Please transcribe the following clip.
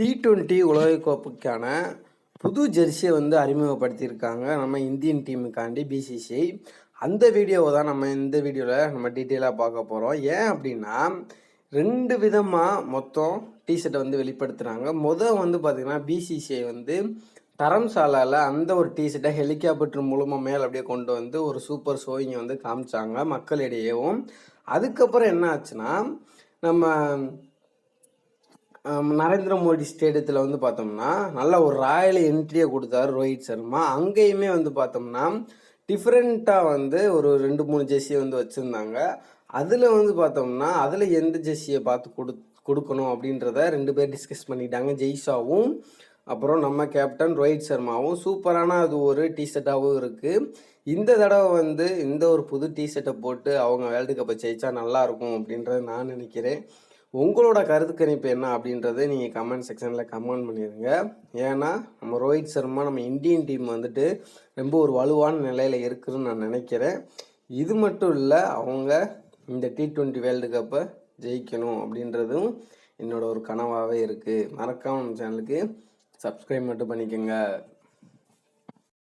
T20 உலகக்கோப்பைக்கான புது ஜெர்சியை வந்து அறிமுகப்படுத்தியிருக்காங்க நம்ம இந்தியன் டீமுக்காண்டி பிசிசிஐ. அந்த வீடியோவை தான் நம்ம இந்த வீடியோவில் நம்ம டீட்டெயிலாக பார்க்க போகிறோம். ஏன் அப்படின்னா 2 விதமாக மொத்தம் டிஷர்ட்டை வந்து வெளிப்படுத்துகிறாங்க. வந்து பார்த்திங்கன்னா பிசிசிஐ வந்து தரம்சாலாவில் அந்த ஒரு டிஷர்ட்டை ஹெலிகாப்டர் மூலமாக மேலே அப்படியே கொண்டு வந்து ஒரு சூப்பர் ஷோயிங்கை வந்து காமிச்சாங்க மக்களிடையேவும். அதுக்கப்புறம் என்ன ஆச்சுன்னா நம்ம நரேந்திர மோடி ஸ்டேடியத்தில் வந்து பார்த்தோம்னா நல்ல ஒரு ராயல் என்ட்ரியை கொடுத்தாரு ரோஹித் சர்மா. அங்கேயுமே வந்து பார்த்தோம்னா டிஃப்ரெண்ட்டாக வந்து ஒரு 2-3 ஜெர்சியை வந்து வச்சுருந்தாங்க. அதில் வந்து பார்த்தோம்னா அதில் எந்த ஜெர்சியை பார்த்து கொடுக்கணும் அப்படின்றத 2 பேர் டிஸ்கஸ் பண்ணிட்டாங்க. ஜெய்ஷாவும் அப்புறம் நம்ம கேப்டன் ரோஹித் சர்மாவும். சூப்பரான அது ஒரு டிஷர்ட்டாகவும் இருக்குது. இந்த தடவை வந்து இந்த ஒரு புது டிஷர்ட்டை போட்டு அவங்க வேர்ல்டு கப்பை ஜெயிச்சா நல்லாயிருக்கும் அப்படின்றத நான் நினைக்கிறேன். உங்களோட கருத்து கணிப்பு என்ன அப்படின்றத நீங்கள் கமெண்ட் செக்ஷனில் கமெண்ட் பண்ணிடுங்க. ஏன்னா நம்ம ரோஹித் சர்மா நம்ம இந்தியன் டீம் வந்துட்டு ரொம்ப ஒரு வலுவான நிலையில் இருக்குதுன்னு நான் நினைக்கிறேன். இது மட்டும் இல்லை, அவங்க இந்த T20 வேர்ல்டு கப்பை ஜெயிக்கணும் அப்படின்றதும் என்னோட ஒரு கனவாகவே இருக்குது. மறக்காமல் நம்ம சேனலுக்கு சப்ஸ்கிரைப் மட்டும் பண்ணிக்கோங்க.